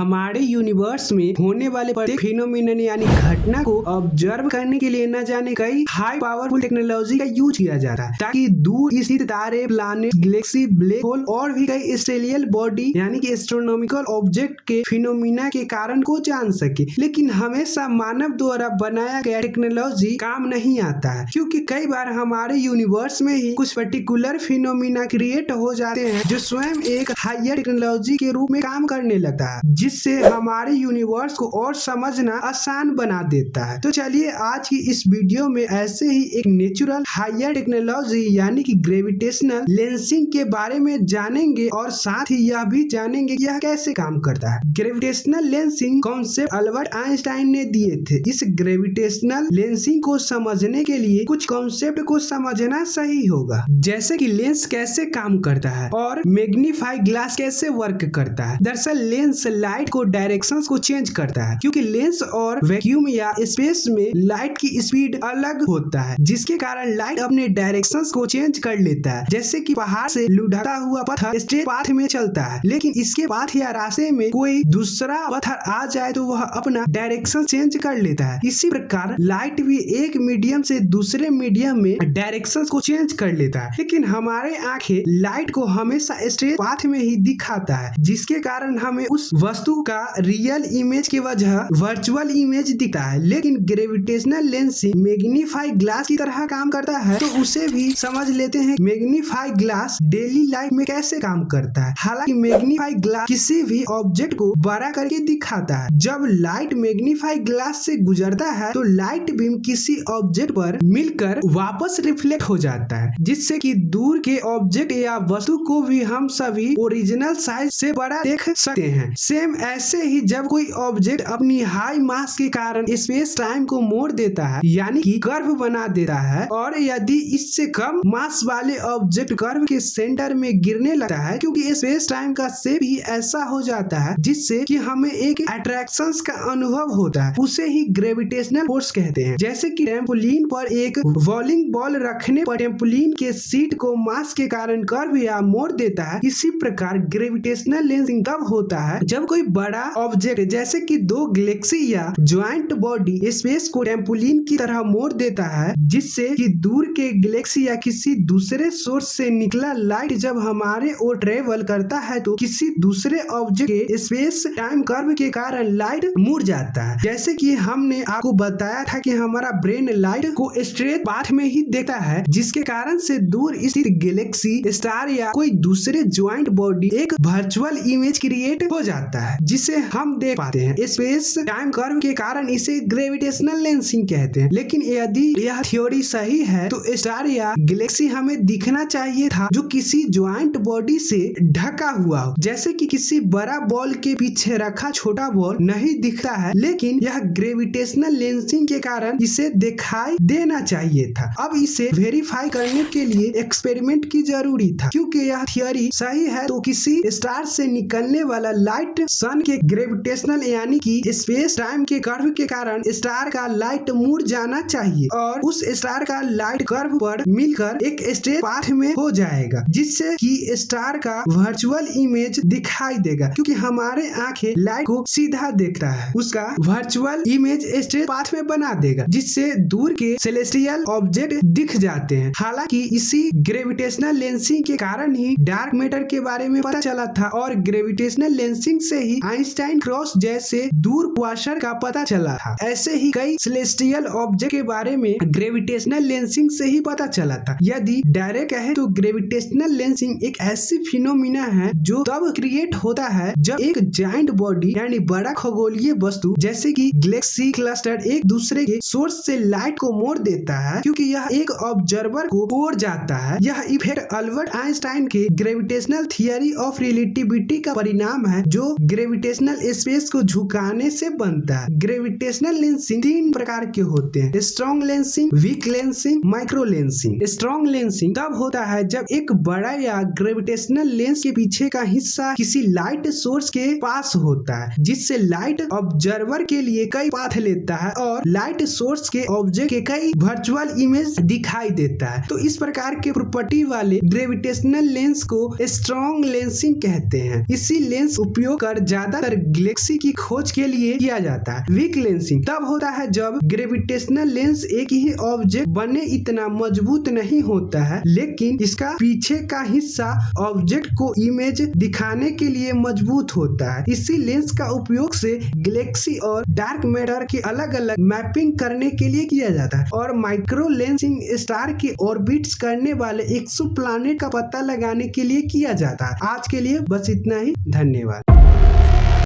हमारे यूनिवर्स में होने वाले प्रत्येक फिनोमिनन यानी घटना को ऑब्जर्व करने के लिए न जाने कई हाई पावरफुल टेक्नोलॉजी का यूज किया जाता है ताकि दूर स्थित तारे, प्लैनेट, गैलेक्सी, ब्लैक होल और भी कई स्टेलियल बॉडी यानी कि एस्ट्रोनॉमिकल ऑब्जेक्ट के फिनोमिना के कारण को जान सके। लेकिन हमेशा मानव द्वारा बनाया गया टेक्नोलॉजी काम नहीं आता है, क्योंकि कई बार हमारे यूनिवर्स में ही कुछ पर्टिकुलर फिनोमिना क्रिएट हो जाते हैं जो स्वयं एक हायर टेक्नोलॉजी के रूप में काम करने लगता है, जिससे हमारे यूनिवर्स को और समझना आसान बना देता है। तो चलिए आज की इस वीडियो में ऐसे ही एक नेचुरल हायर टेक्नोलॉजी यानी कि ग्रेविटेशनल लेंसिंग के बारे में जानेंगे और साथ ही यह भी जानेंगे कि यह कैसे काम करता है। Gravitational lensing concept Albert Einstein ने दिए थे। इस ग्रेविटेशनल लेंसिंग को समझने के लिए कुछ कॉन्सेप्ट को समझना सही होगा, जैसे कि लेंस कैसे काम करता है और मैग्नीफाई ग्लास कैसे वर्क करता है। दरअसल लेंस लाइट को डायरेक्शंस को चेंज करता है, क्योंकि लेंस और वैक्यूम या स्पेस में लाइट की स्पीड अलग होता है, जिसके कारण लाइट अपने डायरेक्शंस को चेंज कर लेता है। जैसे कि पहाड़ से लुढ़कता हुआ पत्थर स्ट्रेट पाथ में चलता है, लेकिन इसके पाथ या रास्ते में कोई दूसरा पत्थर आ जाए तो वह अपना डायरेक्शन चेंज कर लेता है। इसी प्रकार लाइट भी एक मीडियम से दूसरे मीडियम में डायरेक्शन को चेंज कर लेता है, लेकिन हमारे आंखें लाइट को हमेशा स्ट्रेट पाथ में ही दिखाता है, जिसके कारण हमें उस वस्तु का रियल इमेज की वजह वर्चुअल इमेज दिखता है। लेकिन ग्रेविटेशनल लेंसिंग मैग्नीफाई ग्लास की तरह काम करता है, तो उसे भी समझ लेते हैं। मैग्नीफाई ग्लास डेली लाइफ में कैसे काम करता है। हालांकि मैग्नीफाई ग्लास किसी भी ऑब्जेक्ट को बड़ा करके दिखाता है। जब लाइट मैग्नीफाई ग्लास से गुजरता है तो लाइट बीम किसी ऑब्जेक्ट पर मिलकर वापस रिफ्लेक्ट हो जाता है, जिससे कि दूर के ऑब्जेक्ट या वस्तु को भी हम सभी ओरिजिनल साइज से बड़ा देख सकते हैं। सेम ऐसे ही जब कोई ऑब्जेक्ट अपनी हाई मास के कारण स्पेस टाइम को मोड़ देता है यानी कि कर्व बना देता है, और यदि इससे कम मास वाले ऑब्जेक्ट कर्व के सेंटर में गिरने लगता है, क्योंकि स्पेस टाइम का शेप ही ऐसा हो जाता है जिससे कि हमें एक अट्रैक्शन का अनुभव होता है, उसे ही ग्रेविटेशनल फोर्स कहते हैं। जैसे कि टेम्पोलिन पर एक बॉलिंग बॉल रखने पर टेम्पोलिन के सीट को मास के कारण कर्व या मोड़ देता है, इसी प्रकार ग्रेविटेशनल लेंसिंग तब होता है जब कोई बड़ा ऑब्जेक्ट जैसे कि दो गैलेक्सी या ज्वाइंट बॉडी स्पेस को टेम्पोलिन की तरह मोड़ देता है, जिससे कि दूर के गैलेक्सी या किसी दूसरे सोर्स से निकला लाइट जब हमारे ओर ट्रेवल करता है तो किसी दूसरे ऑब्जेक्ट के स्पेस टाइम कर्व के कारण लाइट मुड़ जाता है। जैसे कि हमने आपको बताया था कि हमारा ब्रेन लाइट को स्ट्रेट पाथ में ही देखता है, जिसके कारण से दूर स्थित गैलेक्सी, स्टार या कोई दूसरे ज्वाइंट बॉडी एक वर्चुअल इमेज क्रिएट हो जाता है, जिसे हम देख पाते हैं। स्पेस टाइम कर्व के कारण इसे ग्रेविटेशनल लेंसिंग कहते हैं। लेकिन यदि यह थ्योरी सही है तो स्टार या गैलेक्सी हमें दिखना चाहिए था जो किसी ज्वाइंट बॉडी से ढका हुआ हो, जैसे कि किसी बड़ा बॉल के पीछे रखा छोटा बॉल नहीं दिखता है, लेकिन यह ग्रेविटेशनल लेंसिंग के कारण इसे दिखाई देना चाहिए था। अब इसे वेरीफाई करने के लिए एक्सपेरिमेंट की जरूरी था, क्योंकि यह थ्योरी सही है तो किसी स्टार से निकलने वाला लाइट सन के ग्रेविटेशनल यानी कि स्पेस टाइम के कर्व के कारण स्टार का लाइट मुड़ जाना चाहिए और उस स्टार का लाइट कर्व पर मिलकर एक स्ट्रेट पाथ में हो जाएगा, जिससे कि स्टार का वर्चुअल इमेज दिखाई देगा। क्योंकि हमारे आंखें लाइट को सीधा देखता है, उसका वर्चुअल इमेज स्ट्रेट पाथ में बना देगा, जिससे दूर के सेलेस्टियल ऑब्जेक्ट दिख जाते हैं। हालांकि इसी ग्रेविटेशनल लेंसिंग के कारण ही डार्क मैटर के बारे में पता चला था और ग्रेविटेशनल लेंसिंग से ही आइंस्टाइन क्रॉस जैसे दूर क्वासर का पता चला था। ऐसे ही कई सेलेस्टियल ऑब्जेक्ट के बारे में ग्रेविटेशनल लेंसिंग से ही पता चला था। यदि डायरेक्ट कहे तो ग्रेविटेशनल लेंसिंग एक ऐसी फिनोमिना है जो तब क्रिएट होता है जब एक जायंट बॉडी यानी बड़ा खगोलीय वस्तु जैसे कि गैलेक्सी क्लस्टर एक दूसरे के सोर्स से लाइट को मोड़ देता है, क्योंकि यह एक ऑब्जर्वर को मोड़ जाता है। यह इफेक्ट अल्बर्ट आइंस्टाइन के ग्रेविटेशनल थियरी ऑफ रिलेटिविटी का परिणाम है, जो ग्रेविटेशनल स्पेस को झुकाने से बनता है। ग्रेविटेशनल लेंसिंग तीन प्रकार के होते हैं: strong lensing, weak lensing, micro lensing. Strong lensing तब होता है जब एक बड़ा या ग्रेविटेशनल लेंस के पीछे का हिस्सा किसी लाइट सोर्स के पास होता है, जिससे लाइट ऑब्जर्वर के लिए कई पाथ लेता है और लाइट सोर्स के ऑब्जेक्ट के कई वर्चुअल इमेज दिखाई देता है। तो इस प्रकार के प्रॉपर्टी वाले ग्रेविटेशनल लेंस को स्ट्रॉन्ग लेंसिंग कहते हैं। इसी लेंस उपयोग कर ज्यादातर गैलेक्सी की खोज के लिए किया जाता है। वीक लेंसिंग तब होता है जब ग्रेविटेशनल लेंस एक ही ऑब्जेक्ट बने इतना मजबूत नहीं होता है, लेकिन इसका पीछे का हिस्सा ऑब्जेक्ट को इमेज दिखाने के लिए मजबूत होता है। इसी लेंस का उपयोग से गैलेक्सी और डार्क मैटर की अलग अलग मैपिंग करने के लिए किया जाता है और माइक्रो लेंसिंग स्टार के ऑर्बिट्स करने वाले एक्सोप्लैनेट का पता लगाने के लिए किया जाता है। आज के लिए बस इतना ही। धन्यवाद।